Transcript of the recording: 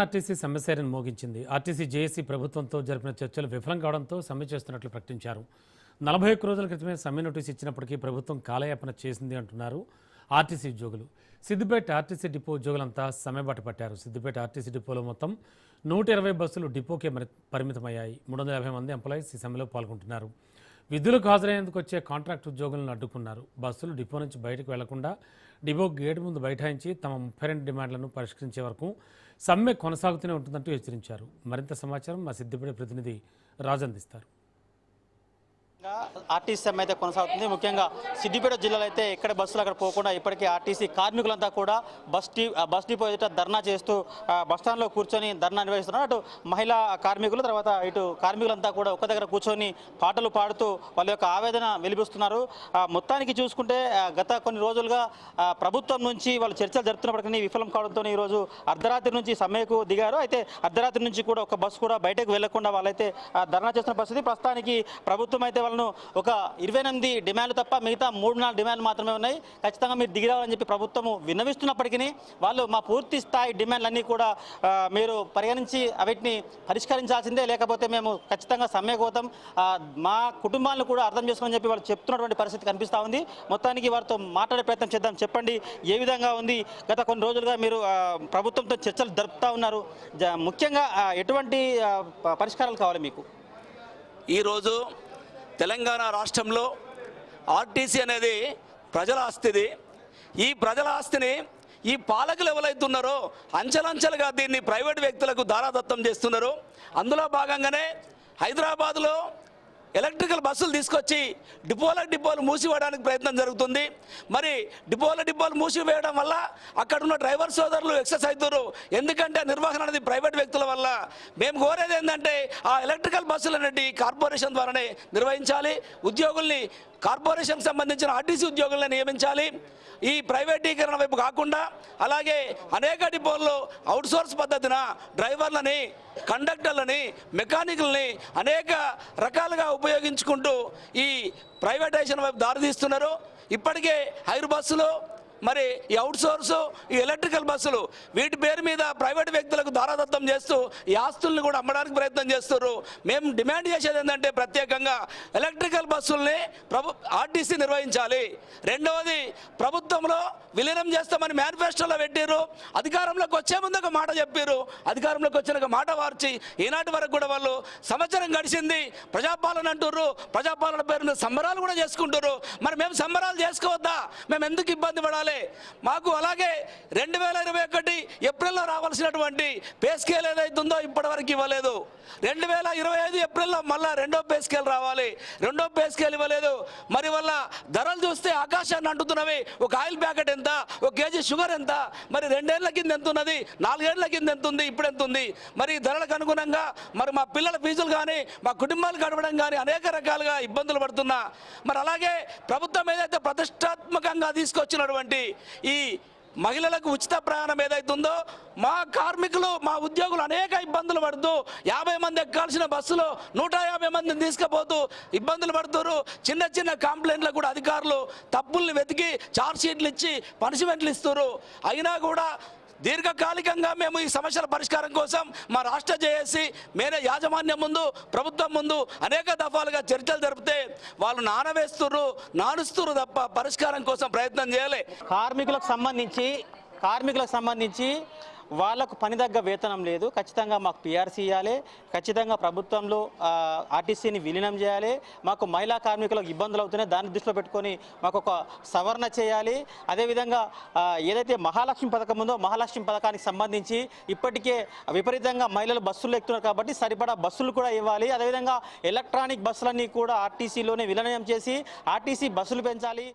RTC సమ్మె siren మోగించింది. RTC JAC ప్రభుత్వంతో జరిపిన చర్చలు విఫలం కావడంతో సమ్మె చేస్తున్నట్లు ప్రకటించారు. 41 రోజుల క్రితమే సమ్మె నోటీసు ఇచ్చినప్పటికీ ప్రభుత్వం కాలయాపన చేసింది అంటున్నారు ఆర్టీసీ ఉద్యోగులు. సిద్దిపేట ఆర్టీసీ డిపో ఉద్యోగులంతా సమ్మె బాట పట్టారు. సిద్దిపేట ఆర్టీసీ డిపోలో మొత్తం 120 బస్సులు డిపోకే పరిమితమయ్యాయి. 350 మంది ఎంప్లాయీస్ ఈ సమ్మెలో పాల్గొంటున్నారు. విధులకు హాజరయ్యేందుకు వచ్చే కాంట్రాక్ట్ ఉద్యోగులను అడ్డుకున్నారు. బస్సులు డిపో నుంచి బయటకు వెళ్లకుండా డిపో గేటు ముందు బైఠాయించి తమ 32 డిమాండ్లను పరిష్కరించే వరకు సమ్మె కొనసాగుతూనే ఉంటుందంటూ హెచ్చరించారు. మరింత సమాచారం మా సిద్దిపేట ప్రతినిధి రాజు అందిస్తారు. ఆర్టీసీ సమ్మె అయితే కొనసాగుతుంది. ముఖ్యంగా సిద్దిపేట జిల్లాలో అయితే ఎక్కడ బస్సులు అక్కడ పోకుండా ఇప్పటికీ ఆర్టీసీ కార్మికులంతా కూడా బస్ డిపో ఎదుట ధర్నా చేస్తూ బస్టాండ్లో కూర్చొని ధర్నా నిర్వహిస్తున్నారు. అటు మహిళా కార్మికులు తర్వాత ఇటు కార్మికులంతా కూడా ఒక దగ్గర కూర్చొని పాటలు పాడుతూ వాళ్ళ యొక్క ఆవేదన వెలిపిస్తున్నారు. మొత్తానికి చూసుకుంటే గత కొన్ని రోజులుగా ప్రభుత్వం నుంచి వాళ్ళు చర్చలు జరుపుతున్నప్పటికీ విఫలం కావడంతో ఈరోజు అర్ధరాత్రి నుంచి సమ్మెకు దిగారు. అయితే అర్ధరాత్రి నుంచి కూడా ఒక బస్సు కూడా బయటకు వెళ్లకుండా వాళ్ళైతే ధర్నా చేస్తున్న పరిస్థితి. ప్రస్తుతానికి ప్రభుత్వం అయితే ఒక 28 డిమాండ్లు తప్ప మిగతా 3-4 డిమాండ్లు మాత్రమే ఉన్నాయి. ఖచ్చితంగా మీరు దిగి రావాలని చెప్పి ప్రభుత్వము విన్నవిస్తున్నప్పటికీ వాళ్ళు మా పూర్తి స్థాయి డిమాండ్లన్నీ కూడా మీరు పరిగణించి వీటిని పరిష్కరించాల్సిందే, లేకపోతే మేము ఖచ్చితంగా సమ్మెకు పోతాం, మా కుటుంబాలను కూడా అర్థం చేసుకోమని చెప్పి వాళ్ళు చెప్తున్నటువంటి పరిస్థితి కనిపిస్తూ ఉంది. మొత్తానికి వారితో మాట్లాడే ప్రయత్నం చేద్దాం. చెప్పండి, ఏ విధంగా ఉంది? గత కొన్ని రోజులుగా మీరు ప్రభుత్వంతో చర్చలు జరుపుతూ ఉన్నారు. ముఖ్యంగా ఎటువంటి పరిష్కారాలు కావాలి మీకు? ఈరోజు తెలంగాణ రాష్ట్రంలో ఆర్టీసీ అనేది ప్రజల ఆస్తిది. ఈ ప్రజల ఆస్తిని ఈ పాలకులు ఎవరైతున్నారో అంచెలంచెలుగా దీన్ని ప్రైవేట్ వ్యక్తులకు దారాదత్తం చేస్తున్నారు. అందులో భాగంగానే హైదరాబాద్లో ఎలక్ట్రికల్ బస్సులు తీసుకొచ్చి డిపోలు మూసివేయడానికి ప్రయత్నం జరుగుతుంది. మరి డిపోలు మూసివేయడం వల్ల అక్కడ ఉన్న డ్రైవర్ సోదరులు ఎక్సెస్ అవుతారు. ఎందుకంటే నిర్వహణ అనేది ప్రైవేట్ వ్యక్తుల వల్ల. మేము కోరేది ఏంటంటే ఆ ఎలక్ట్రికల్ బస్సులు అనేవి కార్పొరేషన్ ద్వారానే నిర్వహించాలి. ఉద్యోగుల్ని కార్పొరేషన్కి సంబంధించిన ఆర్టీసీ ఉద్యోగులను నియమించాలి. ఈ ప్రైవేటీకరణ వైపు కాకుండా అలాగే అనేక డిపోల్లో అవుట్సోర్స్ పద్ధతిన డ్రైవర్లని, కండక్టర్లని, మెకానికల్ని అనేక రకాలుగా ఉపయోగించుకుంటూ ఈ ప్రైవేటైజేషన్ వైపు దారితీస్తున్నారు. ఇప్పటికే హైర్ బస్సులు, మరి ఈ అవుట్సోర్సు, ఈ ఎలక్ట్రికల్ బస్సులు వీటి పేరు మీద ప్రైవేట్ వ్యక్తులకు దారాదత్తం చేస్తూ ఈ ఆస్తుల్ని కూడా అమ్మడానికి ప్రయత్నం చేస్తున్నారు. మేము డిమాండ్ చేసేది ఏంటంటే ప్రత్యేకంగా ఎలక్ట్రికల్ బస్సుల్ని ఆర్టీసీ నిర్వహించాలి. రెండవది, ప్రభుత్వంలో విలీనం చేస్తామని మేనిఫెస్టోలో పెట్టారు. అధికారంలోకి వచ్చే ముందు ఒక మాట చెప్పారు. అధికారంలోకి వచ్చిన మాట మార్చి ఈనాటి వరకు కూడా వాళ్ళు సంవత్సరం గడిచింది, ప్రజాపాలన అంటున్నారు. ప్రజాపాలన పేరు మీద సంబరాలు కూడా చేసుకుంటారు. మరి మేము సంబరాలు చేసుకోవద్దా? మేము ఎందుకు ఇబ్బంది పడాలి? మాకు అలాగే 2021 ఏప్రిల్లో రావాల్సినటువంటి పే స్కేల్ ఏదైతుందో ఇప్పటి వరకు ఇవ్వలేదు. 2025 ఏప్రిల్లో మళ్ళా రెండో పే స్కేల్ రావాలి. రెండో పే స్కేల్ ఇవ్వలేదు. మరి వల్ల ధరలు చూస్తే ఆకాశాన్ని అంటున్నవి. ఒక ఆయిల్ ప్యాకెట్ ఎంత, ఒక కేజీ షుగర్ ఎంత, మరి 2 ఏళ్ల కింద ఎంత ఉన్నది, 4 ఏళ్ల కింద ఎంత ఉంది, ఇప్పుడు ఎంత ఉంది? మరి ధరలకు అనుగుణంగా మరి మా పిల్లల ఫీజులు కానీ, మా కుటుంబాలు గడవడం కానీ అనేక రకాలుగా ఇబ్బందులు పడుతున్నా. మరి అలాగే ప్రభుత్వం ఏదైతే ప్రతిష్టాత్మకంగా తీసుకొచ్చినటువంటి ఈ మహిళలకు ఉచిత ప్రయాణం ఏదైతుందో, మా కార్మికులు, మా ఉద్యోగులు అనేక ఇబ్బందులు పడుతూ 50 మంది ఎక్కాల్సిన బస్సులో 150 మందిని తీసుకుపోతూ ఇబ్బందులు పడుతున్నారు. చిన్న చిన్న కంప్లైంట్లకు కూడా అధికారులు తప్పుల్ని వెతికి ఛార్జ్ షీట్లు ఇచ్చి పనిష్మెంట్లు ఇస్తారు. అయినా కూడా దీర్ఘకాలికంగా మేము ఈ సమస్యల పరిష్కారం కోసం మా రాష్ట్ర జేఏసీ మేనే యాజమాన్యం ముందు, ప్రభుత్వం ముందు అనేక దఫాలుగా చర్చలు జరిపితే వాళ్ళు నానుస్తున్నారు తప్ప పరిష్కారం కోసం ప్రయత్నం చేయలే. కార్మికులకు సంబంధించి వాళ్ళకు పని తగ్గ వేతనం లేదు. ఖచ్చితంగా మాకు పిఆర్సీ ఇవ్వాలి. ఖచ్చితంగా ప్రభుత్వంలో ఆర్టీసీని విలీనం చేయాలి. మాకు మహిళా కార్మికులకు ఇబ్బందులు అవుతున్నాయి, దాన్ని దృష్టిలో పెట్టుకొని మాకు ఒక సవరణ చేయాలి. అదేవిధంగా ఏదైతే మహాలక్ష్మి పథకం ఉందో మహాలక్ష్మి పథకానికి సంబంధించి ఇప్పటికే విపరీతంగా మహిళలు బస్సులు ఎక్కుతున్నారు కాబట్టి సరిపడా బస్సులు కూడా ఇవ్వాలి. అదేవిధంగా ఎలక్ట్రానిక్ బస్సులన్నీ కూడా ఆర్టీసీలోనే విలీనం చేసి ఆర్టీసీ బస్సులు పెంచాలి.